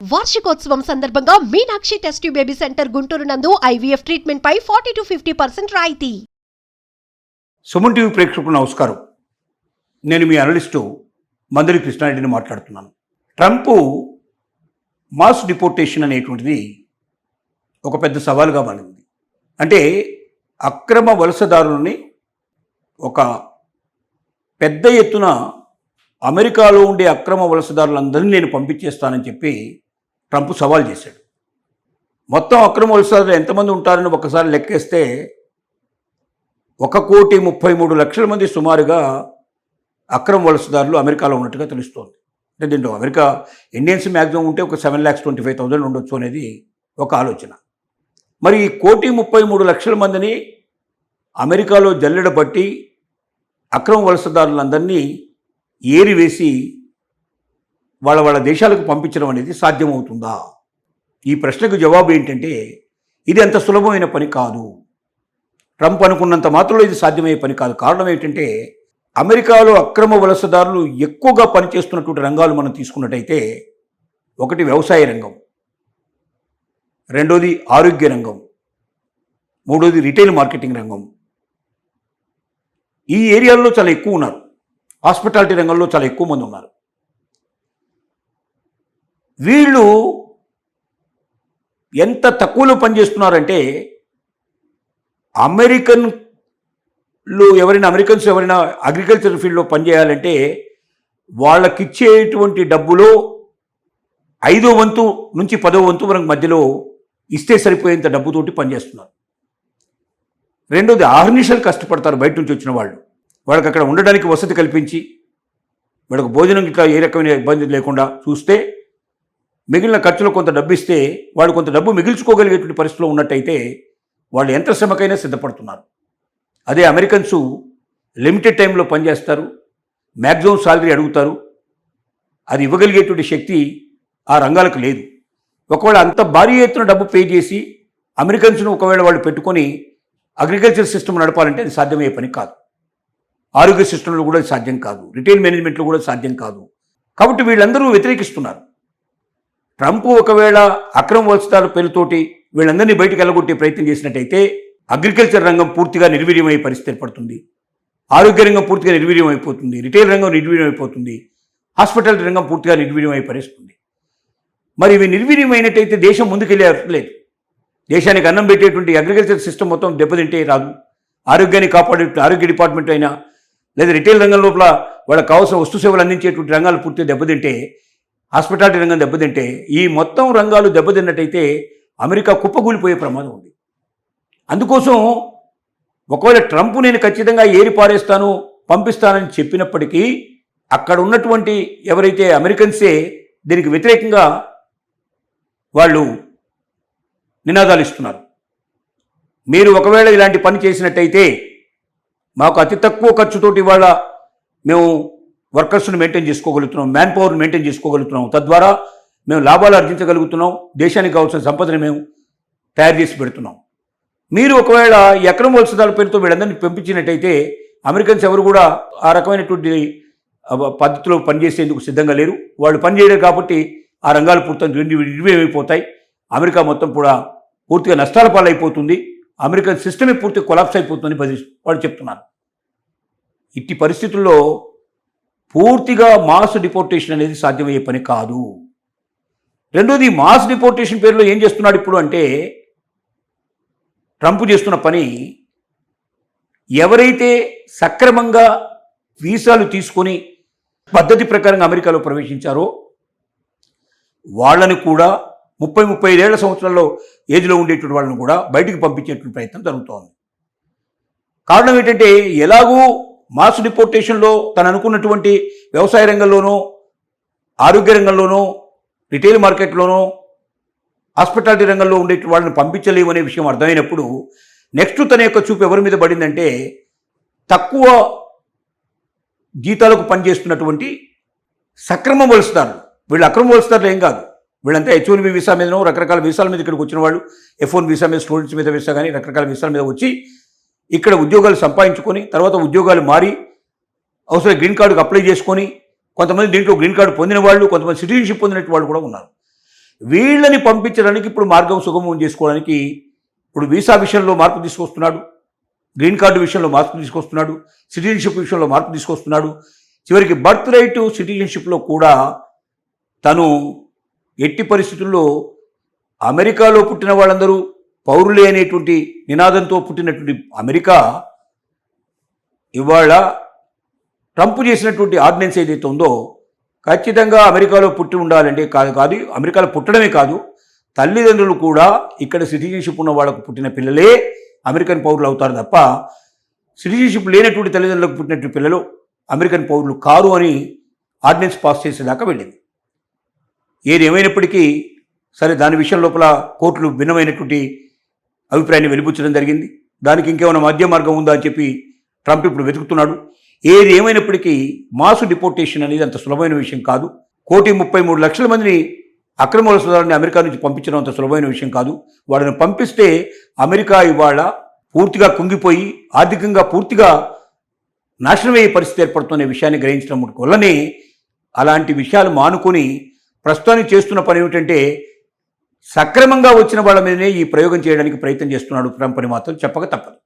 వార్షికోత్సవం సందర్భంగా Meenakshi test tube baby centre Guntur నందు ఐవీఎఫ్ ట్రీట్మెంట్ పై 40 to 50% రాయితీ. సుమన్ టీవీ ప్రేక్షకులకు నమస్కారం. నేను మీ అనలిస్టు మందరి కృష్ణారెడ్డిని మాట్లాడుతున్నాను. ట్రంప్ మాస్ డిపోర్టేషన్ అనేటువంటిది ఒక పెద్ద సవాలుగా మారింది. అంటే అక్రమ వలసదారులని ఒక పెద్ద ఎత్తున అమెరికాలో ఉండే అక్రమ వలసదారులందరినీ నేను పంపించేస్తానని చెప్పి ట్రంప్ సవాల్ చేశాడు. మొత్తం అక్రమ వలసదారులు ఎంతమంది ఉంటారని ఒకసారి లెక్కేస్తే 1,33,00,000 మంది సుమారుగా అక్రమ వలసదారులు అమెరికాలో ఉన్నట్టుగా తెలుస్తోంది. అంటే దీంట్లో అమెరికా ఇండియన్స్ మ్యాక్సిమం ఉంటే ఒక 7,25,000 ఉండొచ్చు అనేది ఒక ఆలోచన. మరి 1,33,00,000 మందిని అమెరికాలో జల్లెడబట్టి అక్రమ వలసదారులందరినీ ఏరివేసి వాళ్ళ దేశాలకు పంపించడం అనేది సాధ్యమవుతుందా? ఈ ప్రశ్నకు జవాబు ఏంటంటే ఇది అంత సులభమైన పని కాదు. ట్రంప్ అనుకున్నంత మాత్రంలో ఇది సాధ్యమయ్యే పని కాదు. కారణం ఏంటంటే అమెరికాలో అక్రమ వలసదారులు ఎక్కువగా పనిచేస్తున్నటువంటి రంగాలు మనం తీసుకున్నట్టయితే ఒకటి వ్యవసాయ రంగం, రెండోది ఆరోగ్య రంగం, మూడోది రిటైల్ మార్కెటింగ్ రంగం. ఈ ఏరియాల్లో చాలా ఎక్కువ ఉన్నారు. హాస్పిటాలిటీ రంగంలో చాలా ఎక్కువ మంది ఉన్నారు. వీళ్ళు ఎంత తక్కువలో పనిచేస్తున్నారంటే అమెరికన్స్ ఎవరైనా అగ్రికల్చర్ ఫీల్డ్లో పనిచేయాలంటే వాళ్ళకిచ్చేటువంటి డబ్బులో 5వ వంతు నుంచి 10వ వంతు వరకు మధ్యలో ఇస్తే సరిపోయేంత డబ్బుతోటి పనిచేస్తున్నారు. రెండోది ఆహర్నిశలు కష్టపడతారు. బయట నుంచి వచ్చిన వాళ్ళకి అక్కడ ఉండడానికి వసతి కల్పించి వాళ్ళకి భోజనం ఇట్లా ఏ రకమైన ఇబ్బంది లేకుండా చూస్తే మిగిలిన ఖర్చులో కొంత డబ్బు ఇస్తే వాళ్ళు కొంత డబ్బు మిగిల్చుకోగలిగేటువంటి పరిస్థితిలో ఉన్నట్టయితే వాళ్ళు ఎంత శ్రమకైనా సిద్ధపడుతున్నారు. అదే అమెరికన్స్ లిమిటెడ్ టైంలో పనిచేస్తారు, మ్యాక్సిమం సాలరీ అడుగుతారు. అది ఇవ్వగలిగేటువంటి శక్తి ఆ రంగాలకు లేదు. ఒకవేళ అంత భారీ ఎత్తున డబ్బు పే చేసి అమెరికన్స్ను ఒకవేళ వాళ్ళు పెట్టుకొని అగ్రికల్చర్ సిస్టమ్ నడపాలంటే అది సాధ్యమయ్యే పని కాదు. ఆరోగ్య సిస్టంలో కూడా సాధ్యం కాదు. రిటైల్ మేనేజ్మెంట్లో కూడా సాధ్యం కాదు. కాబట్టి వీళ్ళందరూ వ్యతిరేకిస్తున్నారు. ట్రంప్ ఒకవేళ అక్రమ వలసదారుల పేరుతోటి వీళ్ళందరినీ బయటకు వెళ్ళగొట్టే ప్రయత్నం చేసినట్టయితే అగ్రికల్చర్ రంగం పూర్తిగా నిర్వీర్యమయ్యే పరిస్థితి ఏర్పడుతుంది. ఆరోగ్య రంగం పూర్తిగా నిర్వీర్యం అయిపోతుంది. రిటైల్ రంగం నిర్వీర్యం అయిపోతుంది. హాస్పిటాలిటీ రంగం పూర్తిగా నిర్వీర్యం పరిస్థితుంది. మరి ఇవి నిర్వీర్యం అయినట్టయితే దేశం ముందుకెళ్ళే లేదు. దేశానికి అన్నం పెట్టేటువంటి అగ్రికల్చర్ సిస్టమ్ మొత్తం దెబ్బతింటే రాదు. ఆరోగ్యాన్ని కాపాడే ఆరోగ్య డిపార్ట్మెంట్ అయినా లేదా రిటైల్ రంగం లోపల వాళ్ళకి కావాల్సిన వస్తు సేవలు అందించేటువంటి రంగాలు పూర్తిగా దెబ్బతింటే, హాస్పిటాలిటీ రంగం దెబ్బతింటే, ఈ మొత్తం రంగాలు దెబ్బతిన్నట్టయితే అమెరికా కుప్పగూలిపోయే ప్రమాదం ఉంది. అందుకోసం ఒకవేళ ట్రంప్ నేను ఖచ్చితంగా ఏరి పారేస్తాను పంపిస్తానని చెప్పినప్పటికీ అక్కడ ఉన్నటువంటి ఎవరైతే అమెరికన్సే దీనికి వ్యతిరేకంగా వాళ్ళు నినాదాలు ఇస్తున్నారు. మీరు ఒకవేళ ఇలాంటి పని చేసినట్టయితే మాకు అతి తక్కువ ఖర్చుతోటి ఇవాళ మేము వర్కర్స్ను మెయింటైన్ చేసుకోగలుగుతున్నాం, మ్యాన్ పవర్ని మెయింటైన్ చేసుకోగలుగుతున్నాం, తద్వారా మేము లాభాలు ఆర్జించగలుగుతున్నాం, దేశానికి కావాల్సిన సంపదను మేము తయారు చేసి పెడుతున్నాం. మీరు ఒకవేళ ఈ అక్రమ వలసదారుల పేరుతో వీళ్ళందరినీ పంపించినట్టయితే అమెరికన్స్ ఎవరు కూడా ఆ రకమైనటువంటి పద్ధతిలో పనిచేసేందుకు సిద్ధంగా లేరు. వాళ్ళు పనిచేయలేరు. కాబట్టి ఆ రంగాలు పూర్తిగా నిర్వీర్యమైపోతాయి. అమెరికా మొత్తం కూడా పూర్తిగా నష్టాల పాలైపోతుంది. అమెరికన్ సిస్టమే పూర్తిగా కొలాప్స్ అయిపోతుందని వాళ్ళు చెప్తున్నారు. ఇట్టి పరిస్థితుల్లో పూర్తిగా మాస్ డిపోర్టేషన్ అనేది సాధ్యమయ్యే పని కాదు. రెండోది, మాస్ డిపోర్టేషన్ పేరులో ఏం చేస్తున్నాడు ఇప్పుడు అంటే ట్రంప్ చేస్తున్న పని, ఎవరైతే సక్రమంగా వీసాలు తీసుకొని పద్ధతి ప్రకారంగా అమెరికాలో ప్రవేశించారో వాళ్ళని కూడా 30-35 సంవత్సరాల్లో ఏజ్లో ఉండేటువంటి వాళ్ళని కూడా బయటికి పంపించేటువంటి ప్రయత్నం జరుగుతోంది. కారణం ఏంటంటే ఎలాగూ మాస్ డిపోర్టేషన్లో తను అనుకున్నటువంటి వ్యవసాయ రంగంలోనూ, ఆరోగ్య రంగంలోనూ, రిటైల్ మార్కెట్లోనూ, హాస్పిటాలిటీ రంగంలో ఉండే వాళ్ళని పంపించలేము అనే విషయం అర్థమైనప్పుడు నెక్స్ట్ తన యొక్క చూపు ఎవరి మీద పడిందంటే తక్కువ జీతాలకు పనిచేస్తున్నటువంటి సక్రమ వలసదారులు. వీళ్ళు అక్రమ వలసదారులు ఏం కాదు. వీళ్ళంతా H1B వీసా మీదనో రకరకాల వీసాల మీద ఇక్కడికి వచ్చిన వాళ్ళు, F1 వీసా మీద, స్టూడెంట్స్ మీద వీసా కానీ రకరకాల వీసాల మీద వచ్చి ఇక్కడ ఉద్యోగాలు సంపాదించుకొని తర్వాత ఉద్యోగాలు మారి అవసరం గ్రీన్ కార్డుకు అప్లై చేసుకొని కొంతమంది దీంట్లో గ్రీన్ కార్డు పొందిన వాళ్ళు, కొంతమంది సిటిజన్షిప్ పొందినట్టు వాళ్ళు కూడా ఉన్నారు. వీళ్ళని పంపించడానికి ఇప్పుడు మార్గం సుగమం చేసుకోవడానికి ఇప్పుడు వీసా విషయంలో మార్పు తీసుకొస్తున్నాడు, గ్రీన్ కార్డు విషయంలో మార్పు తీసుకొస్తున్నాడు, సిటిజన్షిప్ విషయంలో మార్పు తీసుకొస్తున్నాడు. చివరికి బర్త్ రైట్ సిటిజన్షిప్లో కూడా తను ఎట్టి పరిస్థితుల్లో అమెరికాలో పుట్టిన వాళ్ళందరూ పౌరులే అనేటువంటి నినాదంతో పుట్టినటువంటి అమెరికా ఇవాళ ట్రంప్ చేసినటువంటి ఆర్డినెన్స్ ఏదైతే ఉందో ఖచ్చితంగా అమెరికాలో పుట్టి ఉండాలంటే కాదు అమెరికాలో పుట్టడమే కాదు, తల్లిదండ్రులు కూడా ఇక్కడ సిటిజన్షిప్ ఉన్న వాళ్ళకు పుట్టిన పిల్లలే అమెరికన్ పౌరులు అవుతారు తప్ప సిటిజన్షిప్ లేనటువంటి తల్లిదండ్రులకు పుట్టినటువంటి పిల్లలు అమెరికన్ పౌరులు కారు అని ఆర్డినెన్స్ పాస్ చేసేదాకా వెళ్ళింది. ఏది ఏమైనప్పటికీ సరే, దాని విషయం లోపల కోర్టులు భిన్నమైనటువంటి అభిప్రాయాన్ని వెలిబుచ్చడం జరిగింది. దానికి ఇంకేమైనా మధ్య మార్గం ఉందా అని చెప్పి ట్రంప్ ఇప్పుడు వెతుకుతున్నాడు. ఏది ఏమైనప్పటికీ మాసు డిపోర్టేషన్ అనేది అంత సులభమైన విషయం కాదు. 1,33,00,000 మందిని అక్రమ వలసదారుని అమెరికా నుంచి పంపించడం అంత సులభమైన విషయం కాదు. వాళ్ళని పంపిస్తే అమెరికా ఇవాళ పూర్తిగా కుంగిపోయి ఆర్థికంగా పూర్తిగా నాశనమయ్యే పరిస్థితి ఏర్పడుతున్న విషయాన్ని గ్రహించడం వల్లనే అలాంటి విషయాలు మానుకొని ప్రస్తుతానికి చేస్తున్న పని ఏమిటంటే సక్రమంగా వచ్చిన వాళ్ళ మీదనే ఈ ప్రయోగం చేయడానికి ప్రయత్నం చేస్తున్నాడు ట్రంప్ అని మాత్రం చెప్పక తప్పదు.